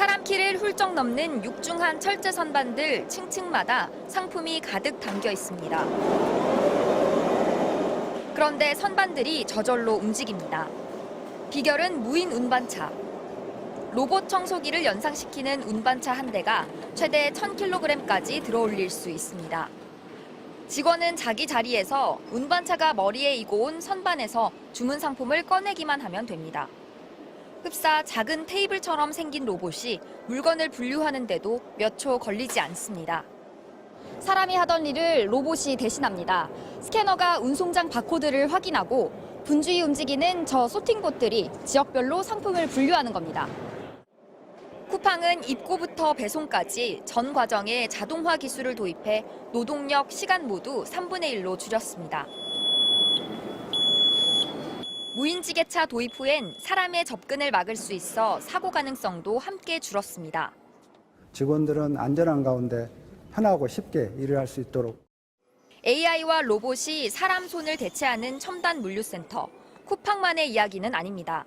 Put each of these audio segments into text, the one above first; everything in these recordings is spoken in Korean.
사람 키를 훌쩍 넘는 육중한 철제 선반들 층층마다 상품이 가득 담겨 있습니다. 그런데 선반들이 저절로 움직입니다. 비결은 무인 운반차. 로봇 청소기를 연상시키는 운반차 한 대가 최대 1000kg까지 들어올릴 수 있습니다. 직원은 자기 자리에서 운반차가 머리에 이고 온 선반에서 주문 상품을 꺼내기만 하면 됩니다. 흡사 작은 테이블처럼 생긴 로봇이 물건을 분류하는데도 몇 초 걸리지 않습니다. 사람이 하던 일을 로봇이 대신합니다. 스캐너가 운송장 바코드를 확인하고 분주히 움직이는 저 소팅봇들이 지역별로 상품을 분류하는 겁니다. 쿠팡은 입고부터 배송까지 전 과정에 자동화 기술을 도입해 노동력, 시간 모두 3분의 1로 줄였습니다. 무인지게차 도입 후엔 사람의 접근을 막을 수 있어 사고 가능성도 함께 줄었습니다. 직원들은 안전한 가운데 편하고 쉽게 일을 할 수 있도록 AI와 로봇이 사람 손을 대체하는 첨단 물류센터, 쿠팡만의 이야기는 아닙니다.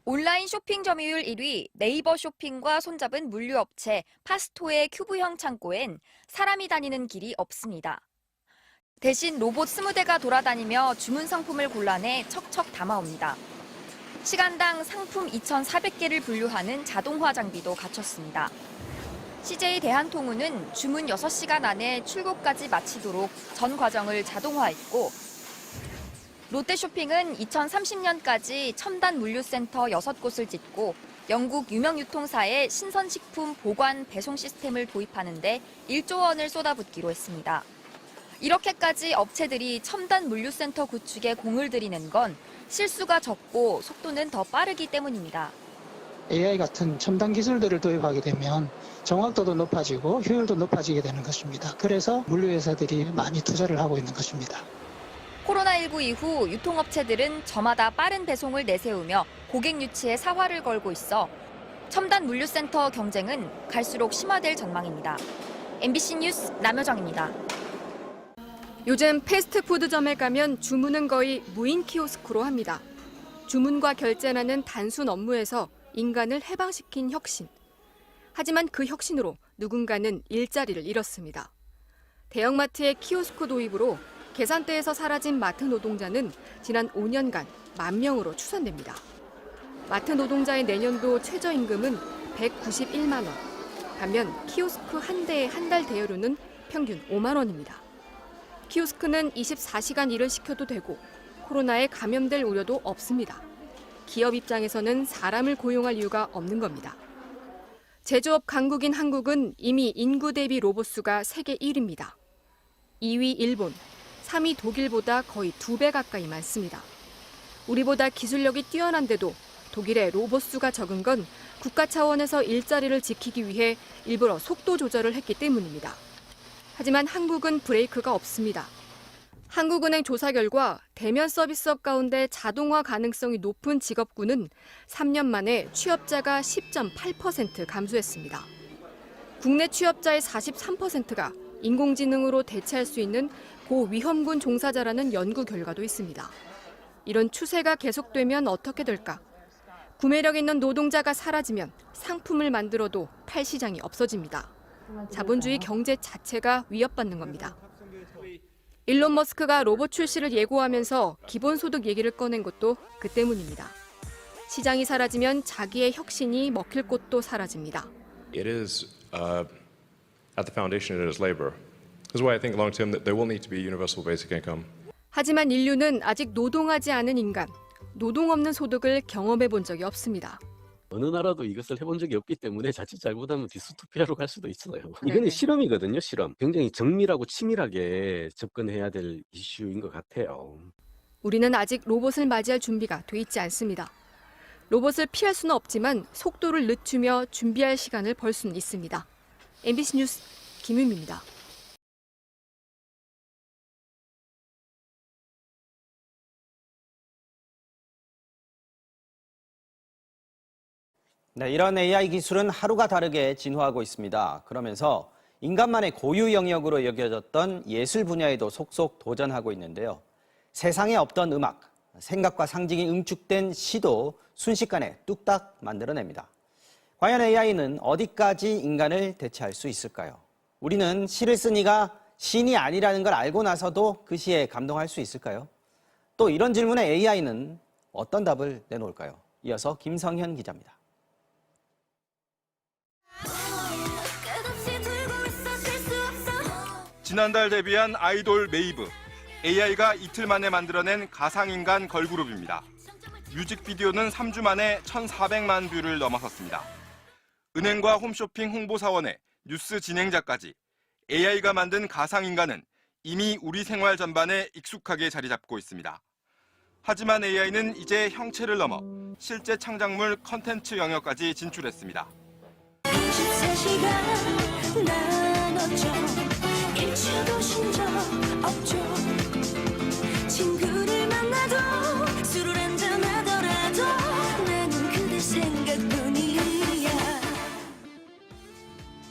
온라인 쇼핑 점유율 1위 네이버 쇼핑과 손잡은 물류업체 파스토의 큐브형 창고엔 사람이 다니는 길이 없습니다. 대신 로봇 20대가 돌아다니며 주문 상품을 골라내 척척 담아옵니다. 시간당 상품 2,400개를 분류하는 자동화 장비도 갖췄습니다. CJ 대한통운은 주문 6시간 안에 출고까지 마치도록 전 과정을 자동화했고, 롯데쇼핑은 2030년까지 첨단 물류센터 6곳을 짓고 영국 유명 유통사의 신선식품 보관 배송 시스템을 도입하는 데 1조 원을 쏟아붓기로 했습니다. 이렇게까지 업체들이 첨단 물류센터 구축에 공을 들이는 건 실수가 적고 속도는 더 빠르기 때문입니다. AI 같은 첨단 기술들을 도입하게 되면 정확도도 높아지고 효율도 높아지게 되는 것입니다. 그래서 물류회사들이 많이 투자를 하고 있는 것입니다. 코로나19 이후 유통업체들은 저마다 빠른 배송을 내세우며 고객 유치에 사활을 걸고 있어 첨단 물류센터 경쟁은 갈수록 심화될 전망입니다. MBC 뉴스 남효정입니다. 요즘 패스트푸드점에 가면 주문은 거의 무인 키오스크로 합니다. 주문과 결제라는 단순 업무에서 인간을 해방시킨 혁신. 하지만 그 혁신으로 누군가는 일자리를 잃었습니다. 대형마트의 키오스크 도입으로 계산대에서 사라진 마트 노동자는 지난 5년간 10,000명으로 추산됩니다. 마트 노동자의 내년도 최저임금은 191만 원. 반면 키오스크 한 대의 한 달 대여료는 평균 5만 원입니다. 키오스크는 24시간 일을 시켜도 되고 코로나에 감염될 우려도 없습니다. 기업 입장에서는 사람을 고용할 이유가 없는 겁니다. 제조업 강국인 한국은 이미 인구 대비 로봇 수가 세계 1위입니다. 2위 일본, 3위 독일보다 거의 2배 가까이 많습니다. 우리보다 기술력이 뛰어난데도 독일의 로봇 수가 적은 건 국가 차원에서 일자리를 지키기 위해 일부러 속도 조절을 했기 때문입니다. 하지만 한국은 브레이크가 없습니다. 한국은행 조사 결과 대면 서비스업 가운데 자동화 가능성이 높은 직업군은 3년 만에 취업자가 10.8% 감소했습니다. 국내 취업자의 43%가 인공지능으로 대체할 수 있는 고위험군 종사자라는 연구 결과도 있습니다. 이런 추세가 계속되면 어떻게 될까? 구매력 있는 노동자가 사라지면 상품을 만들어도 팔 시장이 없어집니다. 자본주의 경제 자체가 위협받는 겁니다. 일론 머스크가 로봇 출시를 예고하면서 기본소득 얘기를 꺼낸 것도 그 때문입니다. 시장이 사라지면 자기의 혁신이 먹힐 곳도 사라집니다. It is at the foundation it is labor. That's why I think long term that there will need to be universal basic income. 하지만 인류는 아직 노동하지 않은 인간, 노동 없는 소득을 경험해 본 적이 없습니다. 어느 나라도 이것을 해본 적이 없기 때문에 자칫 잘못하면 디스토피아로 갈 수도 있어요. 이거는 실험이거든요, 실험. 굉장히 정밀하고 치밀하게 접근해야 될 이슈인 것 같아요. 우리는 아직 로봇을 맞이할 준비가 돼 있지 않습니다. 로봇을 피할 수는 없지만 속도를 늦추며 준비할 시간을 벌 수는 있습니다. MBC 뉴스 김유미입니다. 네, 이런 AI 기술은 하루가 다르게 진화하고 있습니다. 그러면서 인간만의 고유 영역으로 여겨졌던 예술 분야에도 속속 도전하고 있는데요. 세상에 없던 음악, 생각과 상징이 응축된 시도 순식간에 뚝딱 만들어냅니다. 과연 AI는 어디까지 인간을 대체할 수 있을까요? 우리는 시를 쓴 이가 신이 아니라는 걸 알고 나서도 그 시에 감동할 수 있을까요? 또 이런 질문에 AI는 어떤 답을 내놓을까요? 이어서 김성현 기자입니다. 지난달 데뷔한 아이돌 메이브. AI가 이틀 만에 만들어낸 가상인간 걸그룹입니다. 뮤직비디오는 3주 만에 1,400만 뷰를 넘어섰습니다. 은행과 홈쇼핑 홍보사원에 뉴스 진행자까지 AI가 만든 가상인간은 이미 우리 생활 전반에 익숙하게 자리 잡고 있습니다. 하지만 AI는 이제 형체를 넘어 실제 창작물 컨텐츠 영역까지 진출했습니다. 24시간 나눴죠. 일초도 쉰 적 없죠. 친구를 만나도 술을 한잔하더라도 나는 그대 생각뿐이야.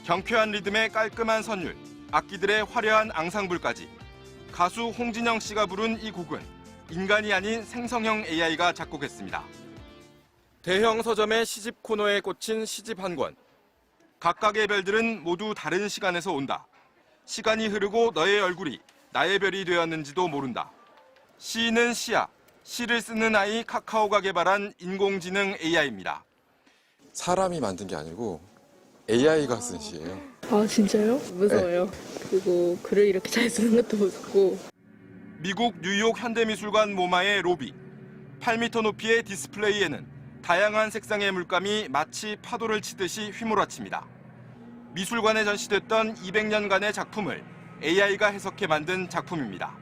경쾌한 리듬의 깔끔한 선율, 악기들의 화려한 앙상블까지 가수 홍진영 씨가 부른 이 곡은 인간이 아닌 생성형 AI가 작곡했습니다. 대형 서점의 시집 코너에 꽂힌 시집 한 권. 각각의 별들은 모두 다른 시간에서 온다. 시간이 흐르고 너의 얼굴이 나의 별이 되었는지도 모른다. 시인은 시야, 시를 쓰는 아이 카카오가 개발한 인공지능 AI입니다. 사람이 만든 게 아니고 AI가 쓴 시예요. 아 진짜요? 무서워요. 그리고 글을 이렇게 잘 쓰는 것도 무섭고. 미국 뉴욕 현대미술관 모마의 로비. 8m 높이의 디스플레이에는 다양한 색상의 물감이 마치 파도를 치듯이 휘몰아칩니다. 미술관에 전시됐던 200년간의 작품을 AI가 해석해 만든 작품입니다.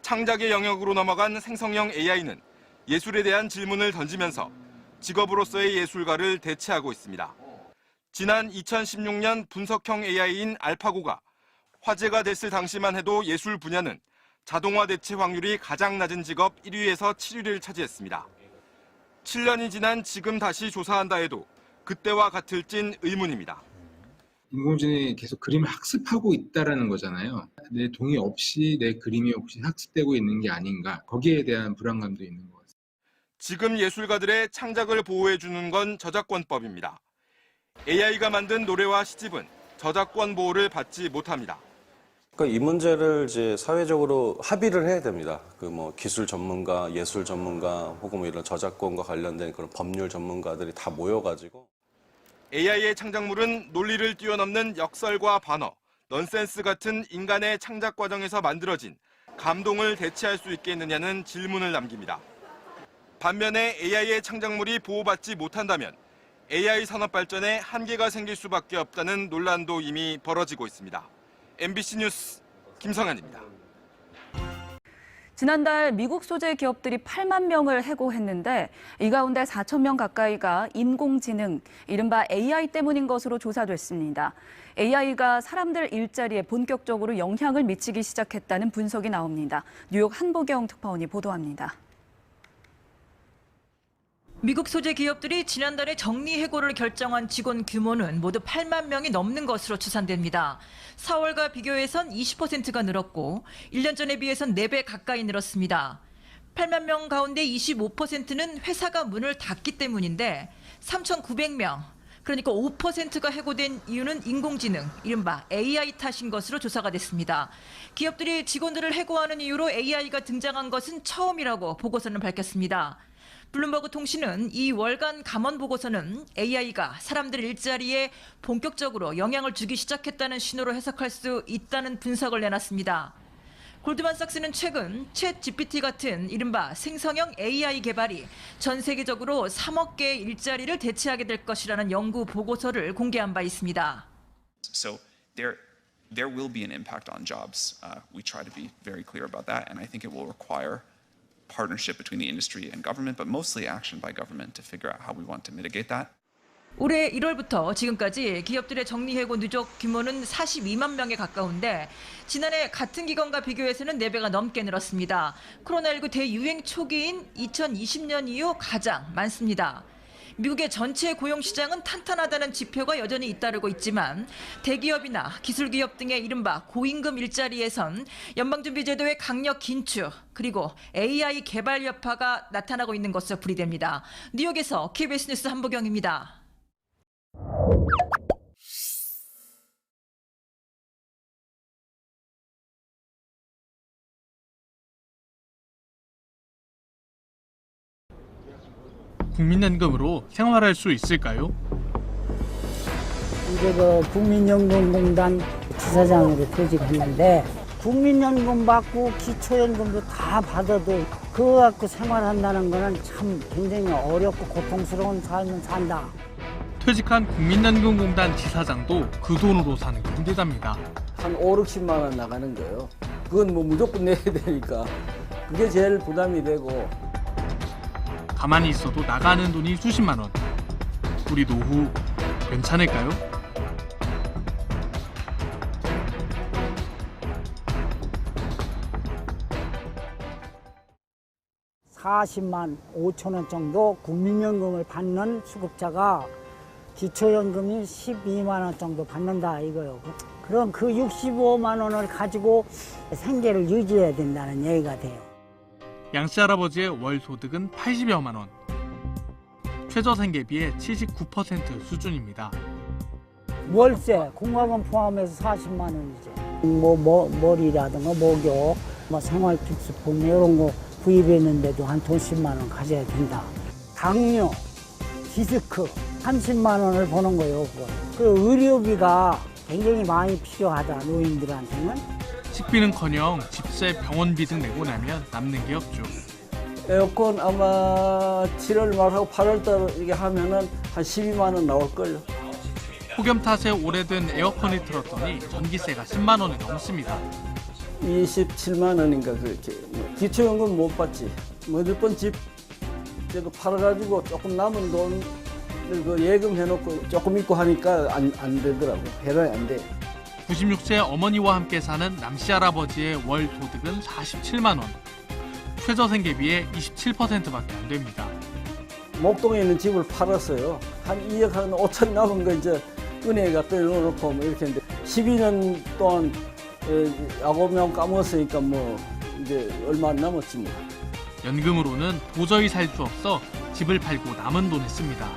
창작의 영역으로 넘어간 생성형 AI는 예술에 대한 질문을 던지면서 직업으로서의 예술가를 대체하고 있습니다. 지난 2016년 분석형 AI인 알파고가 화제가 됐을 당시만 해도 예술 분야는 자동화 대체 확률이 가장 낮은 직업 1위에서 7위를 차지했습니다. 7년이 지난 지금 다시 조사한다 해도 그때와 같을진 의문입니다. 인공지능이 계속 그림을 학습하고 있다는 거잖아요. 내 동의 없이 내 그림이 혹시 학습되고 있는 게 아닌가. 거기에 대한 불안감도 있는 것 같습니다. 지금 예술가들의 창작을 보호해주는 건 저작권법입니다. AI가 만든 노래와 시집은 저작권 보호를 받지 못합니다. 그러니까 이 문제를 이제 사회적으로 합의를 해야 됩니다. 기술 전문가, 예술 전문가, 혹은 이런 저작권과 관련된 그런 법률 전문가들이 다 모여가지고. AI의 창작물은 논리를 뛰어넘는 역설과 반어, 넌센스 같은 인간의 창작 과정에서 만들어진 감동을 대체할 수 있겠느냐는 질문을 남깁니다. 반면에 AI의 창작물이 보호받지 못한다면 AI 산업 발전에 한계가 생길 수밖에 없다는 논란도 이미 벌어지고 있습니다. MBC 뉴스 김성환입니다. 지난달 미국 소재 기업들이 8만 명을 해고했는데 이 가운데 4천 명 가까이가 인공지능, 이른바 AI 때문인 것으로 조사됐습니다. AI가 사람들 일자리에 본격적으로 영향을 미치기 시작했다는 분석이 나옵니다. 뉴욕 한보경 특파원이 보도합니다. 미국 소재 기업들이 지난달에 정리해고를 결정한 직원 규모는 모두 8만 명이 넘는 것으로 추산됩니다. 4월과 비교해선 20%가 늘었고 1년 전에 비해선 4배 가까이 늘었습니다. 8만 명 가운데 25%는 회사가 문을 닫기 때문인데 3,900명, 그러니까 5%가 해고된 이유는 인공지능, 이른바 AI 탓인 것으로 조사가 됐습니다. 기업들이 직원들을 해고하는 이유로 AI가 등장한 것은 처음이라고 보고서는 밝혔습니다. 블룸버그 통신은 이 월간 감원 보고서는 AI가 사람들 일자리에 본격적으로 영향을 주기 시작했다는 신호로 해석할 수 있다는 분석을 내놨습니다. 골드만삭스는 최근 챗 GPT 같은 이른바 생성형 AI 개발이 전 세계적으로 3억 개의 일자리를 대체하게 될 것이라는 연구 보고서를 공개한 바 있습니다. So there will be an impact on jobs. We try to be very clear about that, and I think it will require partnership between the industry and government, but mostly action by government to figure out how we want to mitigate that. 올해 1월부터 지금까지 기업들의 정리해고 누적 규모는 42만 명에 가까운데 지난해 같은 기간과 비교해서는 4배가 넘게 늘었습니다. 코로나19 대유행 초기인 2020년 이후 가장 많습니다. 미국의 전체 고용시장은 탄탄하다는 지표가 여전히 잇따르고 있지만 대기업이나 기술기업 등의 이른바 고임금 일자리에선 연방준비제도의 강력 긴축 그리고 AI 개발 여파가 나타나고 있는 것으로 풀이됩니다. 뉴욕에서 KBS 뉴스 한보경입니다. 국민연금으로 생활할 수 있을까요? 이제 그 국민연금공단 지사장으로 퇴직했는데 국민연금 받고 기초연금도 다 받아도 그거 갖고 생활한다는 거는 참 굉장히 어렵고 고통스러운 삶을 산다. 퇴직한 국민연금공단 지사장도 그 돈으로 사는 게 힘들답니다. 한 5, 60만 원 나가는 거예요. 그건 뭐 무조건 내야 되니까 그게 제일 부담이 되고. 가만히 있어도 나가는 돈이 수십만 원. 우리 노후 괜찮을까요? (40만 5천 원) 정도 국민연금을 받는 수급자가 기초연금이 12만 원 정도 받는다 이거요. 그럼 그 65만 원을 가지고 생계를 유지해야 된다는 얘기가 돼요. 양씨 할아버지의 월 소득은 80여만 원. 최저 생계비의 79% 수준입니다. 월세, 공과금 포함해서 40만 원이죠. 머리라든가 목욕, 생활필수품 이런 거 구입했는데도 한 돈 10만 원 가져야 된다. 당뇨, 디스크 30만 원을 버는 거예요. 그리고 의료비가 굉장히 많이 필요하다, 노인들한테는. 식비는커녕 집세, 병원비 등 내고 나면 남는 게 없죠. 에어컨 아마 7월 말하고 8월 달 이게 하면은 한 12만 원 나올걸요. 폭염 탓에 오래된 에어컨을 틀었더니 전기세가 10만 원이 넘습니다. 27만 원인가 그렇게. 기초연금 못 받지. 어느 번 집 팔아가지고 조금 남은 돈 그 예금해놓고 조금 있고 하니까 안 되더라고. 해당이 안 돼. 96세 어머니와 함께 사는 남씨 할아버지의 월 소득은 47만 원. 최저 생계비의 27%밖에 안 됩니다. 목동에 있는 집을 팔았어요. 한 2억 한 5천 남은 거 이제 은행에 갖다 넣어놓고 뭐 이렇게 했는데 12년 동안 야구명 까먹었으니까 뭐 이제 얼마 안 남았지 뭐. 연금으로는 도저히 살 수 없어 집을 팔고 남은 돈을 씁니다.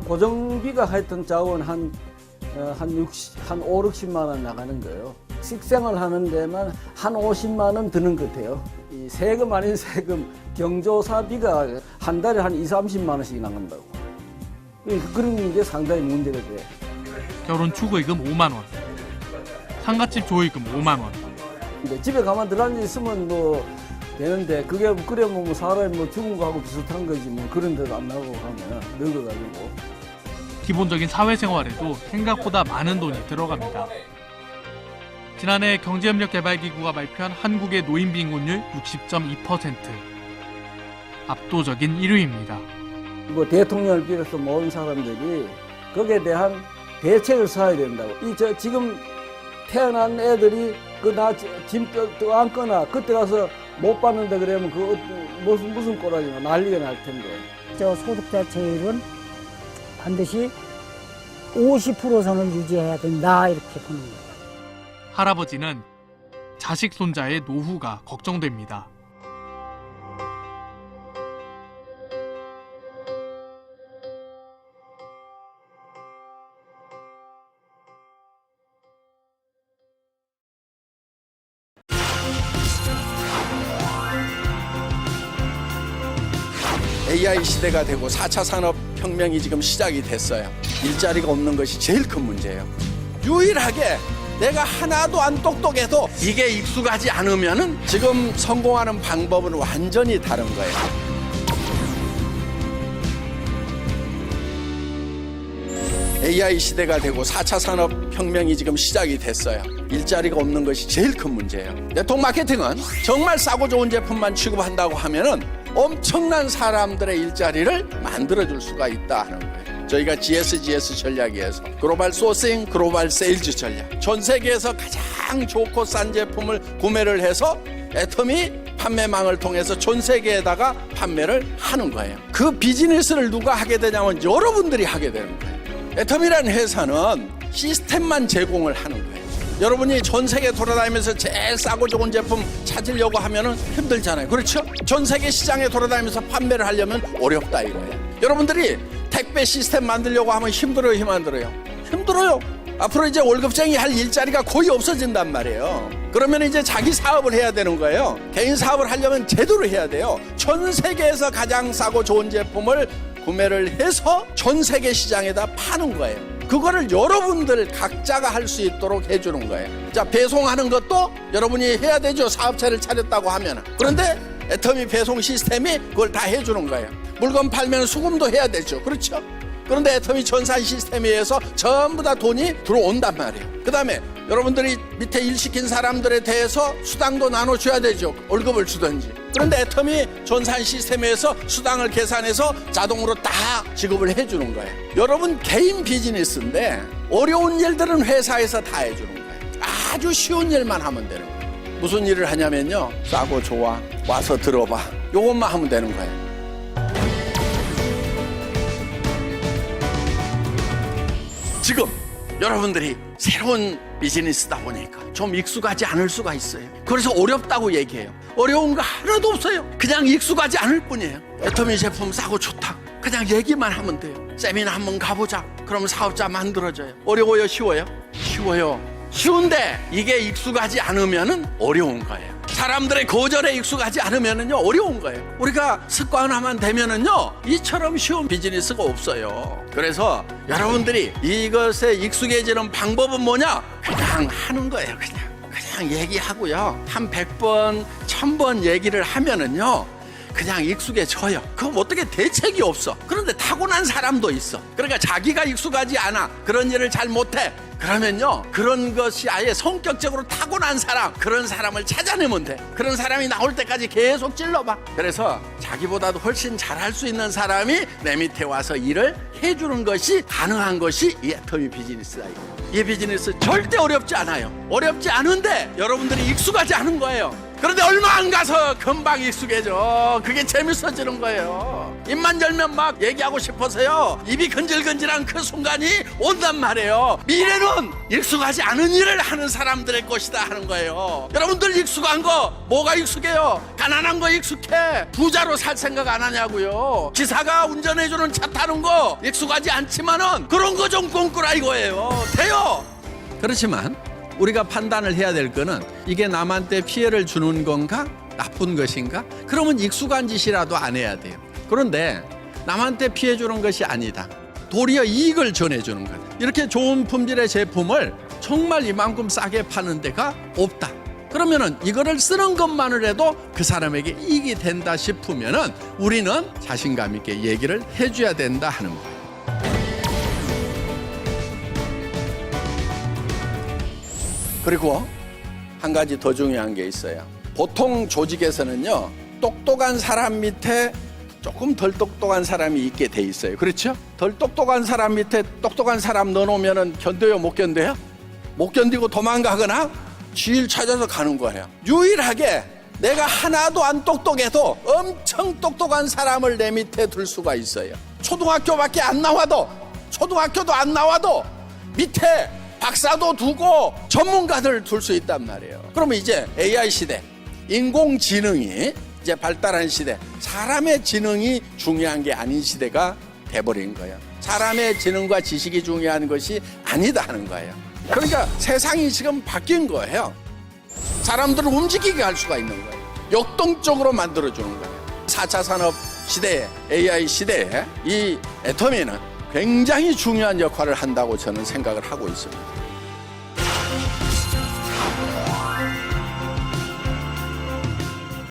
고정비가 하여튼 자원 한 5, 60만 원 나가는 거예요. 식생활 하는 데만 한 50만 원 드는 것 같아요. 이 세금 아닌 세금, 경조사비가 한 달에 한 20, 30만 원씩 나간다고. 그런 게 상당히 문제가 돼. 결혼 추구이금 5만 원. 상가집 조의금 5만 원. 집에 가만 들어앉아 있으면 뭐 되는데 그게 그래 뭐 사람이 뭐 죽은 거하고 비슷한 거지 뭐 그런 데도 안 나가고 하면 늙어가지고. 기본적인 사회생활에도 생각보다 많은 돈이 들어갑니다. 지난해 경제협력개발기구가 발표한 한국의 노인 빈곤율 60.2%. 압도적인 1위입니다. 뭐 대통령을 비롯해서 모든 사람들이 거기에 대한 대책을 써야 된다고. 지금 태어난 애들이 짐 떠안거나 그때 가서 못 받는다 그러면 그 무슨 꼬라지나 난리가 날 텐데. 저 소득 대체율은 반드시 50% 선을 유지해야 된다 이렇게 보는 거예요. 할아버지는 자식 손자의 노후가 걱정됩니다. AI 시대가 되고 4차 산업혁명이 지금 시작이 됐어요. 일자리가 없는 것이 제일 큰 문제예요. 유일하게 내가 하나도 안 똑똑해도 이게 익숙하지 않으면은 지금 성공하는 방법은 완전히 다른 거예요. AI 시대가 되고 4차 산업혁명이 지금 시작이 됐어요. 일자리가 없는 것이 제일 큰 문제예요. 네트워크 마케팅은 정말 싸고 좋은 제품만 취급한다고 하면은 엄청난 사람들의 일자리를 만들어줄 수가 있다 하는 거예요. 저희가 GSGS 전략에서 글로벌 소싱, 글로벌 세일즈 전략, 전 세계에서 가장 좋고 싼 제품을 구매를 해서 애터미 판매망을 통해서 전 세계에다가 판매를 하는 거예요. 그 비즈니스를 누가 하게 되냐면 여러분들이 하게 되는 거예요. 애터미라는 회사는 시스템만 제공을 하는 거예요. 여러분이 전 세계 돌아다니면서 제일 싸고 좋은 제품 찾으려고 하면은 힘들잖아요. 그렇죠? 전 세계 시장에 돌아다니면서 판매를 하려면 어렵다 이거예요. 여러분들이 택배 시스템 만들려고 하면 힘들어요, 힘 안 들어요? 힘들어요. 앞으로 이제 월급쟁이 할 일자리가 거의 없어진단 말이에요. 그러면 이제 자기 사업을 해야 되는 거예요. 개인 사업을 하려면 제대로 해야 돼요. 전 세계에서 가장 싸고 좋은 제품을 구매를 해서 전 세계 시장에다 파는 거예요. 그거를 여러분들 각자가 할 수 있도록 해주는 거예요. 자, 배송하는 것도 여러분이 해야 되죠. 사업체를 차렸다고 하면. 그런데 애터미 배송 시스템이 그걸 다 해주는 거예요. 물건 팔면 수금도 해야 되죠. 그렇죠? 그런데 애터미 전산 시스템에 의해서 전부 다 돈이 들어온단 말이에요. 그 다음에 여러분들이 밑에 일 시킨 사람들에 대해서 수당도 나눠줘야 되죠. 월급을 주든지. 그런데 애터미 전산 시스템에서 수당을 계산해서 자동으로 다 지급을 해주는 거예요. 여러분 개인 비즈니스인데 어려운 일들은 회사에서 다 해주는 거예요. 아주 쉬운 일만 하면 되는 거예요. 무슨 일을 하냐면요. 싸고 좋아. 와서 들어봐. 요것만 하면 되는 거예요. 지금 여러분들이 새로운 비즈니스다 보니까 좀 익숙하지 않을 수가 있어요. 그래서 어렵다고 얘기해요. 어려운 거 하나도 없어요. 그냥 익숙하지 않을 뿐이에요. 애터미 제품 싸고 좋다. 그냥 얘기만 하면 돼요. 세미나 한번 가보자. 그러면 사업자 만들어져요. 어려워요? 쉬워요? 쉬워요. 쉬운데 이게 익숙하지 않으면은 어려운 거예요. 사람들의 거절에 익숙하지 않으면은요 어려운 거예요. 우리가 습관화만 되면은요 이처럼 쉬운 비즈니스가 없어요. 그래서 여러분들이 이것에 익숙해지는 방법은 뭐냐? 그냥 하는 거예요. 그냥 얘기하고요. 한 100번, 1000번 얘기를 하면은요 그냥 익숙해져요. 그럼 어떻게 대책이 없어. 그런데 타고난 사람도 있어. 그러니까 자기가 익숙하지 않아. 그런 일을 잘 못해. 그러면요 그런 것이 아예 성격적으로 타고난 사람, 그런 사람을 찾아내면 돼. 그런 사람이 나올 때까지 계속 찔러봐. 그래서 자기보다도 훨씬 잘할 수 있는 사람이 내 밑에 와서 일을 해주는 것이 가능한 것이 이 애터미 비즈니스다. 이 비즈니스 절대 어렵지 않아요. 어렵지 않은데 여러분들이 익숙하지 않은 거예요. 그런데 얼마 안 가서 금방 익숙해져. 그게 재밌어지는 거예요. 입만 열면 막 얘기하고 싶어서요 입이 근질근질한 그 순간이 온단 말이에요. 미래는 익숙하지 않은 일을 하는 사람들의 것이다 하는 거예요. 여러분들 익숙한 거 뭐가 익숙해요? 가난한 거 익숙해. 부자로 살 생각 안 하냐고요. 기사가 운전해주는 차 타는 거 익숙하지 않지만은 그런 거 좀 꿈꾸라 이거예요. 돼요. 그렇지만 우리가 판단을 해야 될 거는 이게 남한테 피해를 주는 건가? 나쁜 것인가? 그러면 익숙한 짓이라도 안 해야 돼요. 그런데 남한테 피해 주는 것이 아니다. 도리어 이익을 전해주는 거다. 이렇게 좋은 품질의 제품을 정말 이만큼 싸게 파는 데가 없다. 그러면은 이거를 쓰는 것만을 해도 그 사람에게 이익이 된다 싶으면은 우리는 자신감 있게 얘기를 해줘야 된다 하는 거예요. 그리고 한 가지 더 중요한 게 있어요. 보통 조직에서는요 똑똑한 사람 밑에 조금 덜 똑똑한 사람이 있게 돼 있어요. 그렇죠? 덜 똑똑한 사람 밑에 똑똑한 사람 넣어놓으면 견뎌요? 못 견뎌요? 못 견디고 도망가거나 지일 찾아서 가는 거예요. 유일하게 내가 하나도 안 똑똑해도 엄청 똑똑한 사람을 내 밑에 둘 수가 있어요. 초등학교밖에 안 나와도, 초등학교도 안 나와도 밑에 박사도 두고 전문가들 둘 수 있단 말이에요. 그러면 이제 AI 시대, 인공지능이 이제 발달한 시대, 사람의 지능이 중요한 게 아닌 시대가 돼버린 거예요. 사람의 지능과 지식이 중요한 것이 아니다 하는 거예요. 그러니까 세상이 지금 바뀐 거예요. 사람들을 움직이게 할 수가 있는 거예요. 역동적으로 만들어주는 거예요. 4차 산업 시대에, AI 시대에 이 애터미는 굉장히 중요한 역할을 한다고 저는 생각을 하고 있습니다.